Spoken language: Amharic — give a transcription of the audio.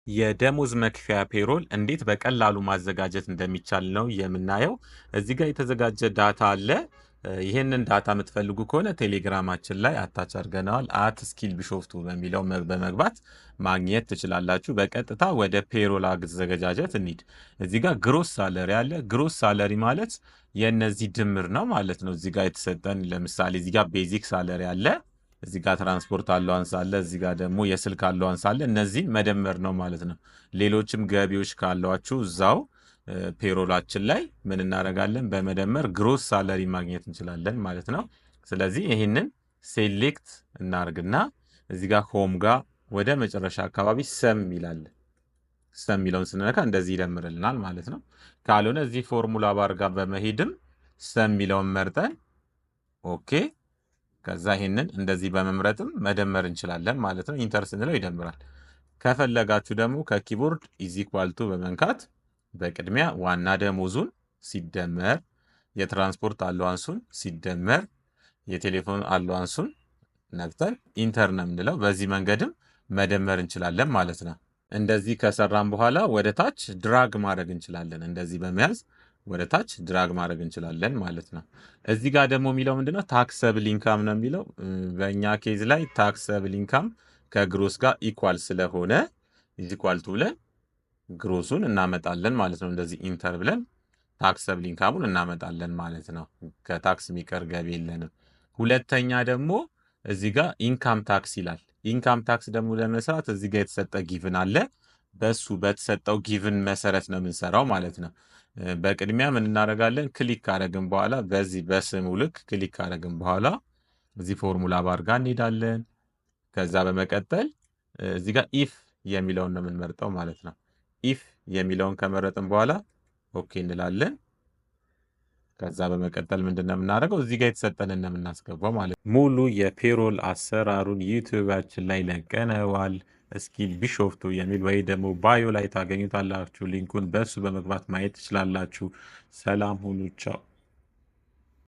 የደሞዝ መክፈያ ፔሮል እንዴት በቀላሉ ማዘጋጀት እንደሚቻል ነው የምናየው። እዚህ ጋር የተዘጋጀ ዳታ አለ። ይህንን ዳታ የምትፈልጉ ከሆነ ቴሌግራማችን ላይ አታች አድርገነዋል። @skill ቢሾፍቱ በሚለው በመግባት ማግኘት ትችላላችሁ። በቀጥታ ወደ ፔሮል አዘገጃጀት እንሂድ። እዚህ ጋር ግሮስ ሳለሪ አለ። ግሮስ ሳለሪ ማለት የእነዚህ ድምር ነው ማለት ነው። እዚህ ጋር የተሰጠን ለምሳሌ እዚህ ጋር ቤዚክ ሳለሪ አለ። እዚህ ጋር ትራንስፖርት አላዋንስ አለ። እዚህ ጋር ደግሞ የስልክ አላዋንስ አለ። እነዚህን መደመር ነው ማለት ነው። ሌሎችም ገቢዎች ካሏችሁ እዛው ፔሮላችን ላይ ምን እናደርጋለን? በመደመር ግሮስ ሳለሪ ማግኘት እንችላለን ማለት ነው። ስለዚህ ይህንን ሴሌክት እናርግና እዚህ ጋር ሆም ጋር ወደ መጨረሻ አካባቢ ሰም ይላል። ሰም የሚለውን ስንነካ እንደዚህ ይደምርልናል ማለት ነው። ካልሆነ እዚህ ፎርሙላ ባር ጋር በመሄድም ሰም የሚለውን መርጠን ኦኬ፣ ከዛ ይሄንን እንደዚህ በመምረጥም መደመር እንችላለን ማለት ነው። ኢንተር ስንለው ይደምራል። ከፈለጋችሁ ደግሞ ከኪቦርድ ኢዝ ኢኳል ቱ በመንካት በቅድሚያ ዋና ደሞዙን ሲደመር የትራንስፖርት አለዋንሱን ሲደመር የቴሌፎን አለዋንሱን ነክተን ኢንተር ነው የምንለው። በዚህ መንገድም መደመር እንችላለን ማለት ነው። እንደዚህ ከሰራን በኋላ ወደ ታች ድራግ ማድረግ እንችላለን። እንደዚህ በመያዝ ወደ ታች ድራግ ማድረግ እንችላለን ማለት ነው። እዚህ ጋር ደግሞ የሚለው ምንድነው? ታክሰብል ኢንካም ነው የሚለው። በእኛ ኬዝ ላይ ታክሰብል ኢንካም ከግሮስ ጋር ኢኳል ስለሆነ ኢኳል ቱ ብለን ግሮሱን እናመጣለን ማለት ነው። እንደዚህ ኢንተር ብለን ታክሰብል ኢንካሙን እናመጣለን ማለት ነው። ከታክስ የሚቀር ገቢ የለንም። ሁለተኛ ደግሞ እዚህ ጋር ኢንካም ታክስ ይላል። ኢንካም ታክስ ደግሞ ለመስራት እዚህ ጋር የተሰጠ ጊቭን አለ። በሱ በተሰጠው ጊቭን መሰረት ነው የምንሰራው ማለት ነው። በቅድሚያ ምን እናደርጋለን? ክሊክ ካደረግን በኋላ በዚህ በስሙ ልክ ክሊክ ካደረግን በኋላ እዚህ ፎርሙላ ባር ጋር እንሄዳለን። ከዛ በመቀጠል እዚህ ጋር ኢፍ የሚለውን ነው የምንመርጠው ማለት ነው። ኢፍ የሚለውን ከመረጥን በኋላ ኦኬ እንላለን። ከዛ በመቀጠል ምንድነው የምናደርገው? እዚህ ጋር የተሰጠንን ነው የምናስገባው ማለት ነው። ሙሉ የፔሮል አሰራሩን ዩቲዩባችን ላይ ለቀነዋል። ስኪል ቢሾፍቱ የሚል ወይ ደግሞ ባዮ ላይ ታገኙታላችሁ። ሊንኩን በሱ በመግባት ማየት ትችላላችሁ። ሰላም ሁኑ። ቻው።